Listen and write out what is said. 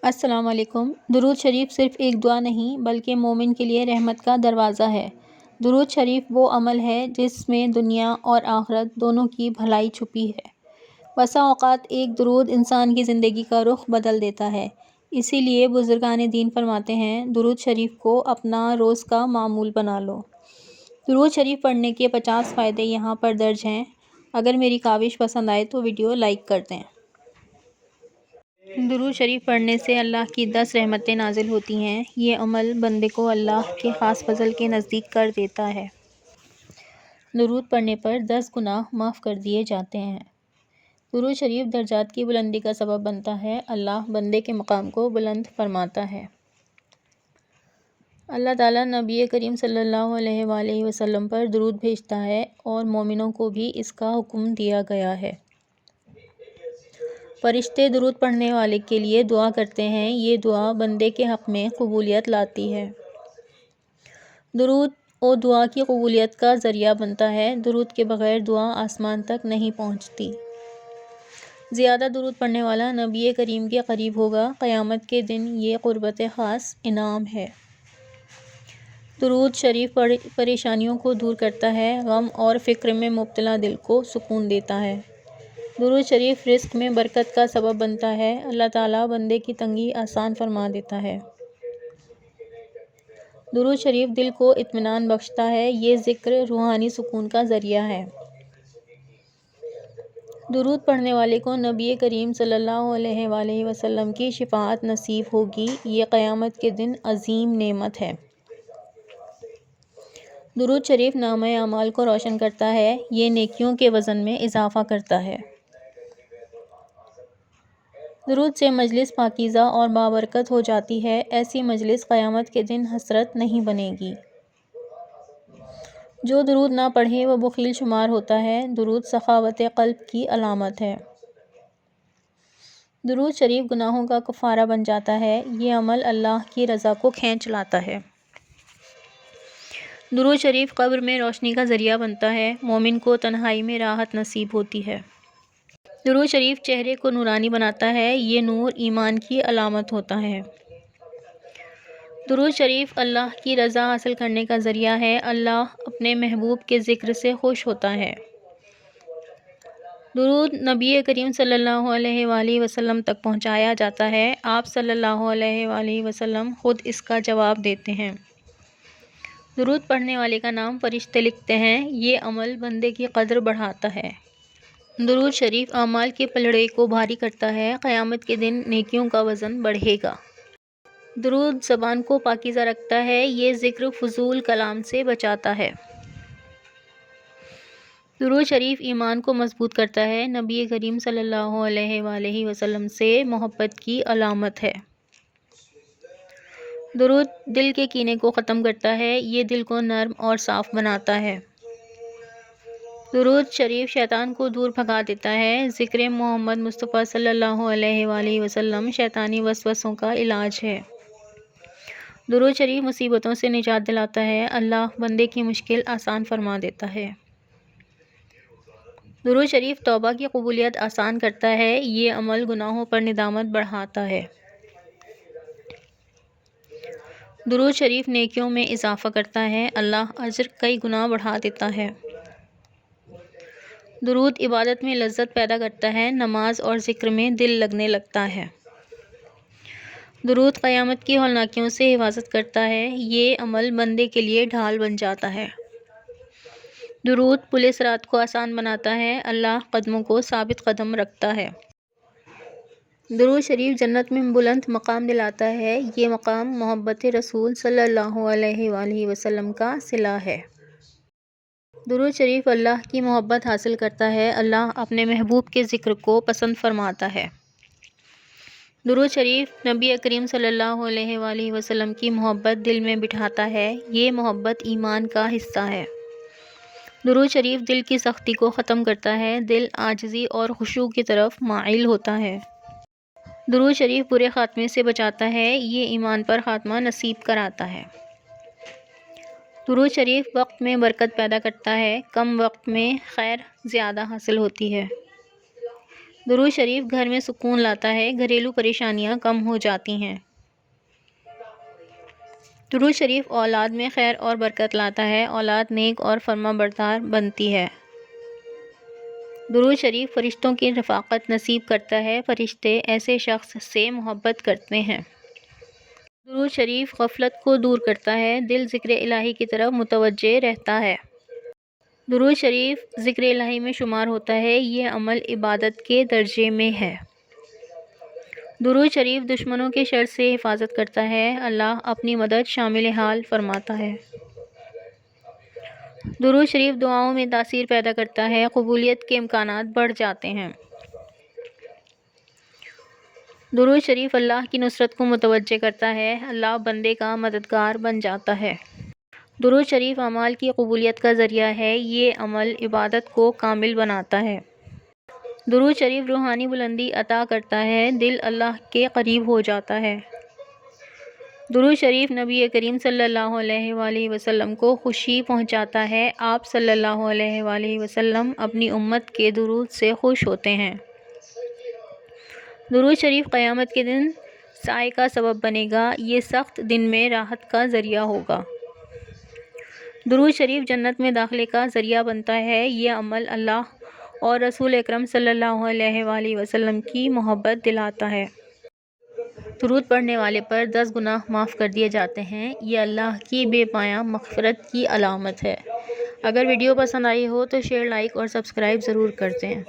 السلام علیکم۔ درود شریف صرف ایک دعا نہیں بلکہ مومن کے لیے رحمت کا دروازہ ہے۔ درود شریف وہ عمل ہے جس میں دنیا اور آخرت دونوں کی بھلائی چھپی ہے۔ بسا اوقات ایک درود انسان کی زندگی کا رخ بدل دیتا ہے۔ اسی لیے بزرگان دین فرماتے ہیں درود شریف کو اپنا روز کا معمول بنا لو۔ درود شریف پڑھنے کے 50 فائدے یہاں پر درج ہیں۔ اگر میری کاوش پسند آئے تو ویڈیو لائک کر دیں۔ درود شریف پڑھنے سے اللہ کی 10 رحمتیں نازل ہوتی ہیں۔ یہ عمل بندے کو اللہ کے خاص فضل کے نزدیک کر دیتا ہے۔ درود پڑھنے پر 10 گناہ معاف کر دیے جاتے ہیں۔ درود شریف درجات کی بلندی کا سبب بنتا ہے۔ اللہ بندے کے مقام کو بلند فرماتا ہے۔ اللہ تعالیٰ نبی کریم صلی اللہ علیہ وآلہ وسلم پر درود بھیجتا ہے اور مومنوں کو بھی اس کا حکم دیا گیا ہے۔ فرشتے درود پڑھنے والے کے لیے دعا کرتے ہیں۔ یہ دعا بندے کے حق میں قبولیت لاتی ہے۔ درود و دعا کی قبولیت کا ذریعہ بنتا ہے۔ درود کے بغیر دعا آسمان تک نہیں پہنچتی۔ زیادہ درود پڑھنے والا نبی کریم کے قریب ہوگا۔ قیامت کے دن یہ قربت خاص انعام ہے۔ درود شریف پریشانیوں کو دور کرتا ہے۔ غم اور فکر میں مبتلا دل کو سکون دیتا ہے۔ درود شریف رزق میں برکت کا سبب بنتا ہے۔ اللہ تعالیٰ بندے کی تنگی آسان فرما دیتا ہے۔ درود شریف دل کو اطمینان بخشتا ہے۔ یہ ذکر روحانی سکون کا ذریعہ ہے۔ درود پڑھنے والے کو نبی کریم صلی اللہ علیہ وآلہ وسلم کی شفاعت نصیب ہوگی۔ یہ قیامت کے دن عظیم نعمت ہے۔ درود شریف نامہ اعمال کو روشن کرتا ہے۔ یہ نیکیوں کے وزن میں اضافہ کرتا ہے۔ درود سے مجلس پاکیزہ اور بابرکت ہو جاتی ہے۔ ایسی مجلس قیامت کے دن حسرت نہیں بنے گی۔ جو درود نہ پڑھے وہ بخیل شمار ہوتا ہے۔ درود سخاوت قلب کی علامت ہے۔ درود شریف گناہوں کا کفارہ بن جاتا ہے۔ یہ عمل اللہ کی رضا کو کھینچ لاتا ہے۔ درود شریف قبر میں روشنی کا ذریعہ بنتا ہے۔ مومن کو تنہائی میں راحت نصیب ہوتی ہے۔ درود شریف چہرے کو نورانی بناتا ہے۔ یہ نور ایمان کی علامت ہوتا ہے۔ درود شریف اللہ کی رضا حاصل کرنے کا ذریعہ ہے۔ اللہ اپنے محبوب کے ذکر سے خوش ہوتا ہے۔ درود نبی کریم صلی اللہ علیہ وآلہ وسلم تک پہنچایا جاتا ہے۔ آپ صلی اللہ علیہ وآلہ وسلم خود اس کا جواب دیتے ہیں۔ درود پڑھنے والے کا نام فرشتے لکھتے ہیں۔ یہ عمل بندے کی قدر بڑھاتا ہے۔ درود شریف اعمال کے پلڑے کو بھاری کرتا ہے۔ قیامت کے دن نیکیوں کا وزن بڑھے گا۔ درود زبان کو پاکیزہ رکھتا ہے۔ یہ ذکر فضول کلام سے بچاتا ہے۔ درود شریف ایمان کو مضبوط کرتا ہے۔ نبی کریم صلی اللہ علیہ وآلہ وسلم سے محبت کی علامت ہے۔ درود دل کے کینے کو ختم کرتا ہے۔ یہ دل کو نرم اور صاف بناتا ہے۔ درود شریف شیطان کو دور بھگا دیتا ہے۔ ذکر محمد مصطفیٰ صلی اللہ علیہ وآلہ وسلم شیطانی وسوسوں کا علاج ہے۔ درود شریف مصیبتوں سے نجات دلاتا ہے۔ اللہ بندے کی مشکل آسان فرما دیتا ہے۔ درود شریف توبہ کی قبولیت آسان کرتا ہے۔ یہ عمل گناہوں پر ندامت بڑھاتا ہے۔ درود شریف نیکیوں میں اضافہ کرتا ہے۔ اللہ اجر کئی گنا بڑھا دیتا ہے۔ درود عبادت میں لذت پیدا کرتا ہے۔ نماز اور ذکر میں دل لگنے لگتا ہے۔ درود قیامت کی ہولناکیوں سے حفاظت کرتا ہے۔ یہ عمل بندے کے لیے ڈھال بن جاتا ہے۔ درود پل صراط کو آسان بناتا ہے۔ اللہ قدموں کو ثابت قدم رکھتا ہے۔ درود شریف جنت میں بلند مقام دلاتا ہے۔ یہ مقام محبت رسول صلی اللہ علیہ وآلہ وسلم کا صلہ ہے۔ درود شریف اللہ کی محبت حاصل کرتا ہے۔ اللہ اپنے محبوب کے ذکر کو پسند فرماتا ہے۔ درود شریف نبی کریم صلی اللہ علیہ وآلہ وسلم کی محبت دل میں بٹھاتا ہے۔ یہ محبت ایمان کا حصہ ہے۔ درود شریف دل کی سختی کو ختم کرتا ہے۔ دل عاجزی اور خشوع کی طرف مائل ہوتا ہے۔ درود شریف برے خاتمے سے بچاتا ہے۔ یہ ایمان پر خاتمہ نصیب کراتا ہے۔ درود شریف وقت میں برکت پیدا کرتا ہے۔ کم وقت میں خیر زیادہ حاصل ہوتی ہے۔ درود شریف گھر میں سکون لاتا ہے، گھریلو پریشانیاں کم ہو جاتی ہیں۔ درود شریف اولاد میں خیر اور برکت لاتا ہے، اولاد نیک اور فرما بردار بنتی ہے۔ درود شریف فرشتوں کی رفاقت نصیب کرتا ہے، فرشتے ایسے شخص سے محبت کرتے ہیں۔ درود شریف غفلت کو دور کرتا ہے، دل ذکر الہی کی طرف متوجہ رہتا ہے۔ درود شریف ذکر الہی میں شمار ہوتا ہے، یہ عمل عبادت کے درجے میں ہے۔ درود شریف دشمنوں کے شر سے حفاظت کرتا ہے، اللہ اپنی مدد شامل حال فرماتا ہے۔ درود شریف دعاؤں میں تاثیر پیدا کرتا ہے، قبولیت کے امکانات بڑھ جاتے ہیں۔ درود شریف اللہ کی نصرت کو متوجہ کرتا ہے، اللہ بندے کا مددگار بن جاتا ہے۔ درود شریف اعمال کی قبولیت کا ذریعہ ہے، یہ عمل عبادت کو کامل بناتا ہے۔ درود شریف روحانی بلندی عطا کرتا ہے، دل اللہ کے قریب ہو جاتا ہے۔ درود شریف نبی کریم صلی اللہ علیہ وآلہ وسلم کو خوشی پہنچاتا ہے، آپ صلی اللہ علیہ وآلہ وسلم اپنی امت کے درود سے خوش ہوتے ہیں۔ درود شریف قیامت کے دن سائے کا سبب بنے گا، یہ سخت دن میں راحت کا ذریعہ ہوگا۔ درود شریف جنت میں داخلے کا ذریعہ بنتا ہے، یہ عمل اللہ اور رسول اکرم صلی اللہ علیہ وآلہ وسلم کی محبت دلاتا ہے۔ درود پڑھنے والے پر 10 گناہ معاف کر دیے جاتے ہیں، یہ اللہ کی بے پایاں مغفرت کی علامت ہے۔ اگر ویڈیو پسند آئی ہو تو شیئر، لائک اور سبسکرائب ضرور کرتے ہیں۔